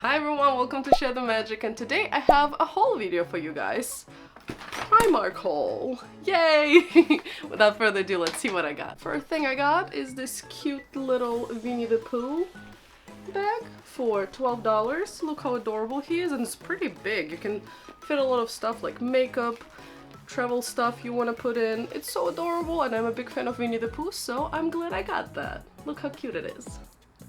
Hi everyone, welcome to Share the Magic, and today I have a haul video for you guys. Primark haul! Yay! Without further ado, let's see what I got. First thing I got is this cute little Winnie the Pooh bag for $12. Look how adorable he is, and it's pretty big. You can fit a lot of stuff like makeup, travel stuff you want to put in. It's so adorable, and I'm a big fan of Winnie the Pooh, so I'm glad I got that. Look how cute it is.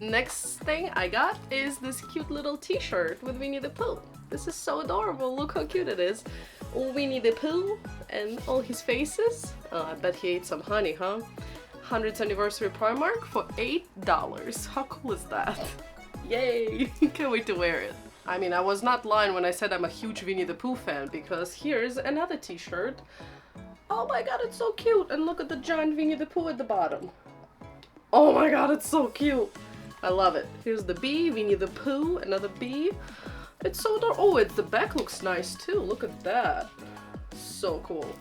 Next thing I got is this cute little t-shirt with Winnie the Pooh. This is so adorable, look how cute it is. Winnie the Pooh and all his faces. I bet he ate some honey, huh? 100th anniversary Primark for $8. How cool is that? Yay! Can't wait to wear it. I mean, I was not lying when I said I'm a huge Winnie the Pooh fan, because here's another t-shirt. Oh my god, it's so cute! And look at the giant Winnie the Pooh at the bottom. Oh my god, it's so cute! I love it. Here's the bee, Winnie the Pooh, another bee. It's so adorable. Oh, the back looks nice too. Look at that. So cool.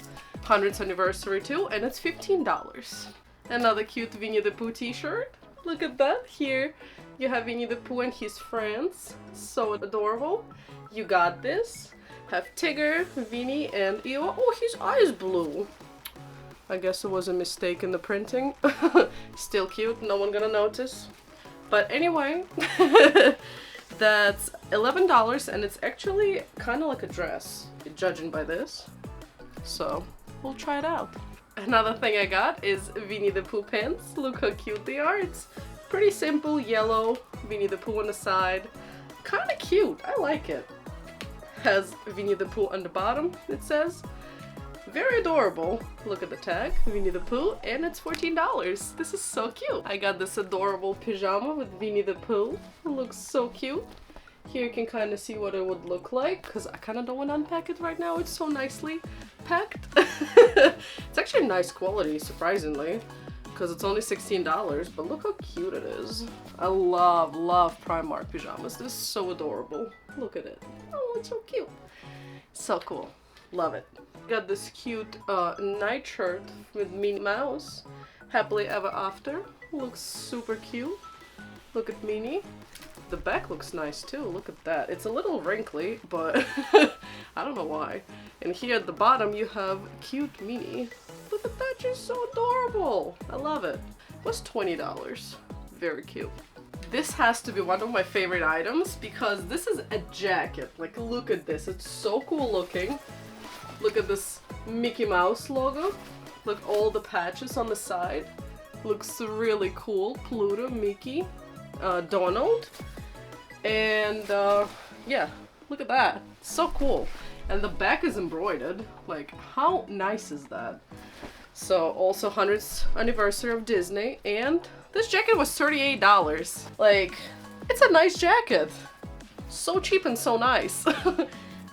100th anniversary too, and it's $15. Another cute Winnie the Pooh t-shirt. Look at that. Here you have Winnie the Pooh and his friends. So adorable. You got this. Have Tigger, Winnie, and Eeyore. Oh, his eyes blue. I guess it was a mistake in the printing. Still cute. No one gonna notice. But anyway, that's $11, and it's actually kind of like a dress, judging by this. So we'll try it out. Another thing I got is Winnie the Pooh pants. Look how cute they are. It's pretty simple, yellow, Winnie the Pooh on the side. Kind of cute. I like it. Has Winnie the Pooh on the bottom, it says. Very adorable. Look at the tag, Winnie the Pooh, and it's $14. This is so cute. I got this adorable pajama with Winnie the Pooh. It looks so cute. Here you can kind of see what it would look like, because I kind of don't want to unpack it right now. It's so nicely packed. It's actually nice quality, surprisingly, because it's only $16, but look how cute it is. I love Primark pajamas. This is so adorable. Look at it. Oh, it's so cute. So cool. Love it. Got this cute night shirt with Minnie Mouse. Happily Ever After. Looks super cute. Look at Minnie. The back looks nice too. Look at that. It's a little wrinkly, but I don't know why. And here at the bottom you have cute Minnie. Look at that. She's so adorable. I love it. It was $20. Very cute. This has to be one of my favorite items because this is a jacket. Like, look at this. It's so cool looking. Look at this Mickey Mouse logo. Look, all the patches on the side. Looks really cool. Pluto, Mickey, Donald. And yeah, look at that. So cool. And the back is embroidered. Like, how nice is that? So also 100th anniversary of Disney. And this jacket was $38. Like, it's a nice jacket. So cheap and so nice.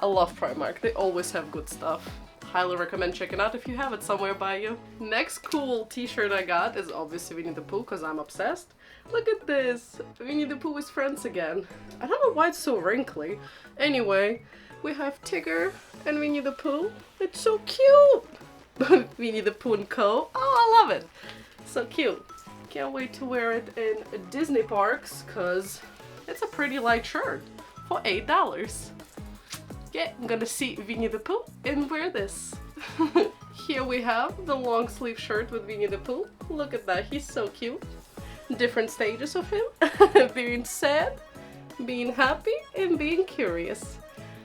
I love Primark. They always have good stuff. Highly recommend checking out if you have it somewhere by you. Next cool t-shirt I got is obviously Winnie the Pooh, because I'm obsessed. Look at this. Winnie the Pooh is friends again. I don't know why it's so wrinkly. Anyway, we have Tigger and Winnie the Pooh. It's so cute. Winnie the Pooh and Co. Oh, I love it. So cute. Can't wait to wear it in Disney parks, because it's a pretty light shirt for $8. Yeah, I'm gonna see Winnie the Pooh and wear this. Here we have the long sleeve shirt with Winnie the Pooh. Look at that, he's so cute. Different stages of him. Being sad, being happy, and being curious.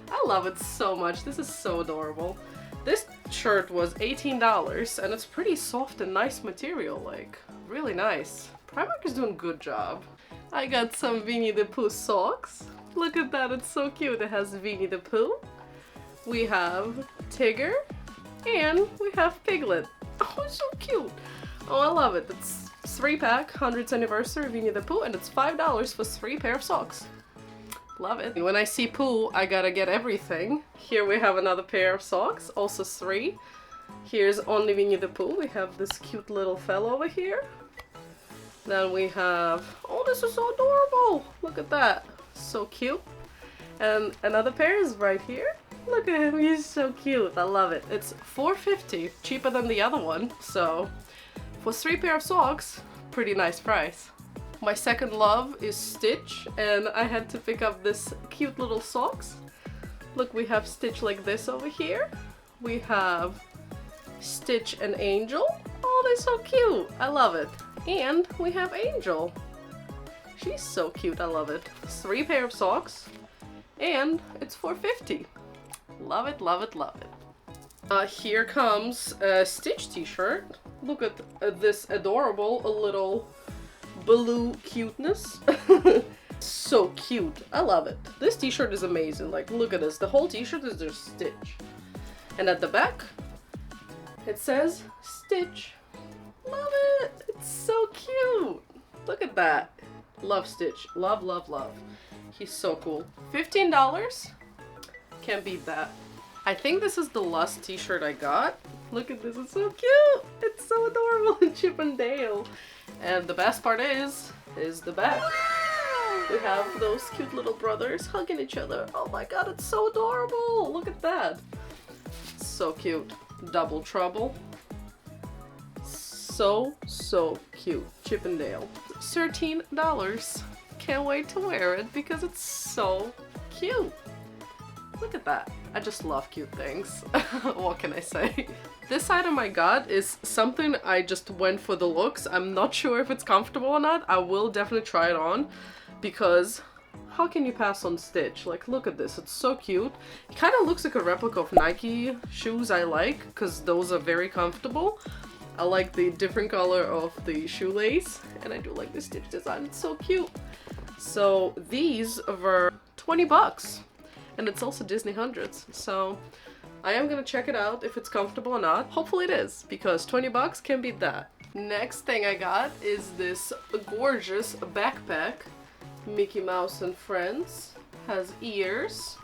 I love it so much. This is so adorable. This shirt was $18, and it's pretty soft and nice material, like, really nice. Primark is doing a good job. I got some Winnie the Pooh socks. Look at that, it's so cute. It has Winnie the Pooh. We have Tigger. And we have Piglet. Oh, it's so cute. Oh, I love it. It's 3-pack, 100th anniversary Winnie the Pooh, and it's $5 for 3 pair of socks. Love it. When I see Pooh, I gotta get everything. Here we have another pair of socks, also 3. Here's only Winnie the Pooh. We have this cute little fellow over here. Then we have, oh, this is so adorable. Look at that. So cute. And another pair is right here. Look at him, he's so cute. I love it. It's $4.50, cheaper than the other one. So for 3 pair of socks, pretty nice price. My second love is Stitch, and I had to pick up this cute little socks. Look, we have Stitch like this over here. We have Stitch and Angel. Oh, they're so cute. I love it. And we have Angel. She's so cute. I love it. 3 pair of socks. And it's $4.50. Love it, love it, love it. Here comes a Stitch t-shirt. Look at this adorable little blue cuteness. So cute. I love it. This t-shirt is amazing. Like, look at this. The whole t-shirt is just Stitch. And at the back, it says Stitch. Love it. It's so cute. Look at that. Love Stitch. Love, love, love. He's so cool. $15. Can't beat that. I think this is the last t-shirt I got. Look at this. It's so cute. It's so adorable. Chip and Dale. And the best part is the back. We have those cute little brothers hugging each other. Oh my god, it's so adorable. Look at that. So cute. Double Trouble. So cute. Chip and Dale. $13. Can't wait to wear it because it's so cute. Look at that. I just love cute things. What can I say? This item I got is something I just went for the looks. I'm not sure if it's comfortable or not. I will definitely try it on because how can you pass on Stitch? Like, look at this. It's so cute. It kind of looks like a replica of Nike shoes I like because those are very comfortable. I like the different color of the shoelace and I do like the Stitch design. It's so cute. So these were 20 bucks. And it's also Disney Hundreds, so I am gonna check it out if it's comfortable or not. Hopefully it is, because 20 bucks can't beat that. Next thing I got is this gorgeous backpack. Mickey Mouse and Friends. Has ears.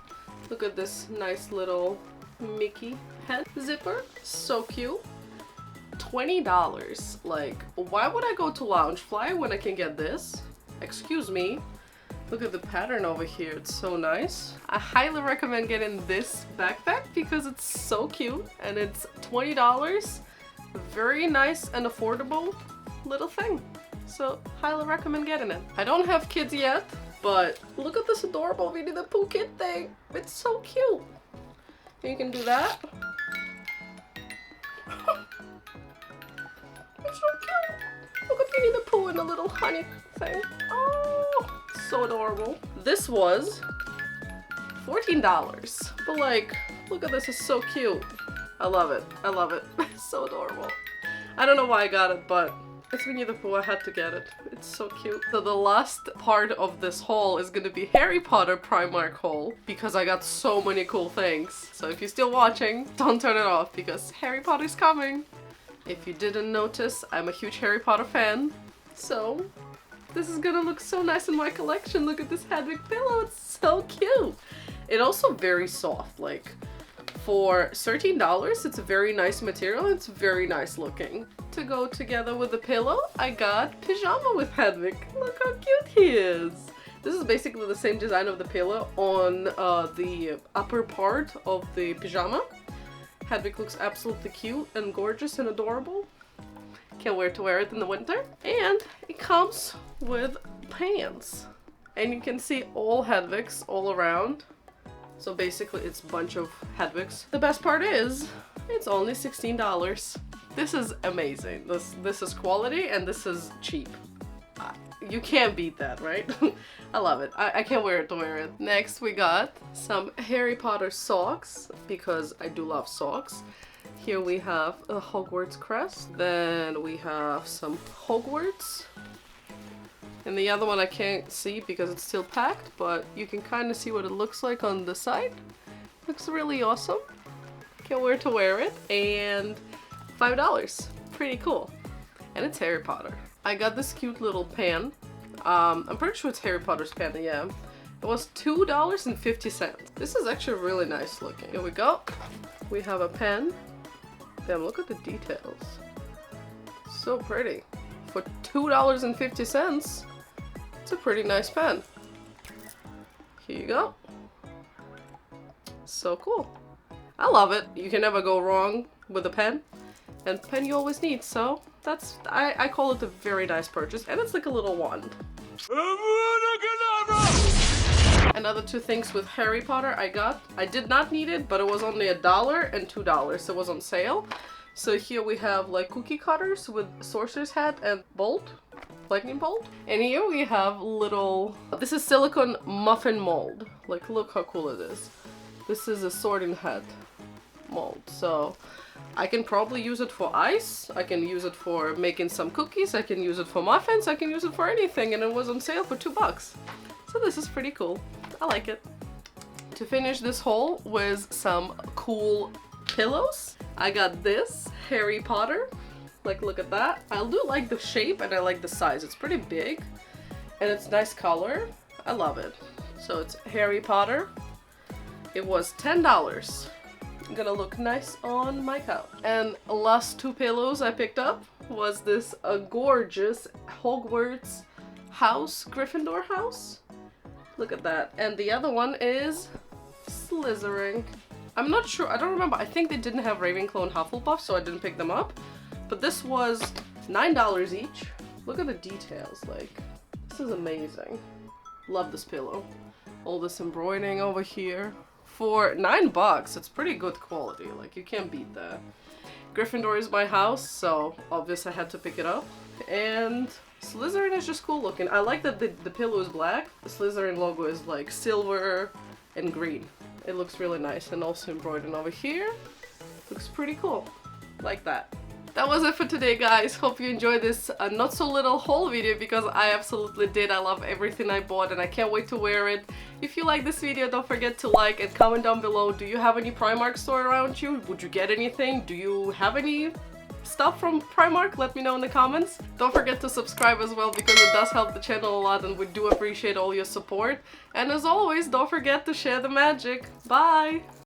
Look at this nice little Mickey head zipper. So cute. $20. Like, why would I go to Loungefly when I can get this? Excuse me. Look at the pattern over here, it's so nice. I highly recommend getting this backpack because it's so cute and it's $20. Very nice and affordable little thing. So highly recommend getting it. I don't have kids yet, but look at this adorable Winnie the Pooh kid thing. It's so cute. You can do that. It's so cute. Look at Winnie the Pooh and the little honey thing. Oh. So adorable. This was $14. But like, look at this, it's so cute. I love it. I love it. It's so adorable. I don't know why I got it, but it's Winnie the Pooh. I had to get it. It's so cute. So the last part of this haul is gonna be Harry Potter Primark haul because I got so many cool things. So if you're still watching, don't turn it off because Harry Potter's coming. If you didn't notice, I'm a huge Harry Potter fan. So this is gonna look so nice in my collection. Look at this Hedwig pillow, it's so cute. It's also very soft, like for $13, it's a very nice material, it's very nice looking. To go together with the pillow, I got Pajama with Hedwig. Look how cute he is. This is basically the same design of the pillow on the upper part of the pajama. Hedwig looks absolutely cute and gorgeous and adorable. Can't wait to wear it in the winter. And it comes with pants. And you can see all Hedwigs all around. So basically it's a bunch of Hedwigs. The best part is, it's only $16. This is amazing. This is quality and this is cheap. You can't beat that, right? I love it. I can't wait to wear it. Next we got some Harry Potter socks because I do love socks. Here we have a Hogwarts crest. Then we have some Hogwarts. And the other one I can't see because it's still packed, but you can kind of see what it looks like on the side. Looks really awesome. Can't wait to wear it. And $5. Pretty cool. And it's Harry Potter. I got this cute little pen. I'm pretty sure it's Harry Potter's pen, yeah. It was $2.50. This is actually really nice looking. Here we go. We have a pen. Damn, look at the details. So pretty. For $2.50, it's a pretty nice pen. Here you go. So cool. I love it. You can never go wrong with a pen. And pen you always need, so that's, I call it a very nice purchase. And it's like a little wand. Another two things with Harry Potter I did not need it, but it was only $1 and $2. So it was on sale. So here we have like cookie cutters with sorcerer's hat and bolt, lightning bolt. And here we have little, this is silicone muffin mold. Like look how cool it is. This is a sorting hat mold. So I can probably use it for ice. I can use it for making some cookies. I can use it for muffins. I can use it for anything. And it was on sale for $2. So this is pretty cool. I like it. To finish this haul with some cool pillows, I got this Harry Potter. Like look at that. I do like the shape and I like the size. It's pretty big and it's nice color. I love it. So it's Harry Potter. It was $10. Gonna look nice on my couch. And last two pillows I picked up was this gorgeous Hogwarts house, Gryffindor house. Look at that. And the other one is Slytherin. I'm not sure, I don't remember. I think they didn't have Ravenclaw and Hufflepuff, so I didn't pick them up. But this was $9 each. Look at the details, like, this is amazing. Love this pillow. All this embroidering over here. For $9, it's pretty good quality, like you can't beat that. Gryffindor is my house, so obviously I had to pick it up. And Slytherin is just cool looking. I like that the pillow is black. The Slytherin logo is like silver and green. It looks really nice, and also embroidered over here. Looks pretty cool. Like that. That was it for today, guys. Hope you enjoyed this not so little haul video, because I absolutely did. I love everything I bought and I can't wait to wear it. If you like this video, don't forget to like and comment down below. Do you have any Primark store around you? Would you get anything? Do you have any stuff from Primark? Let me know in the comments. Don't forget to subscribe as well, because it does help the channel a lot and we do appreciate all your support. And as always, don't forget to share the magic. Bye!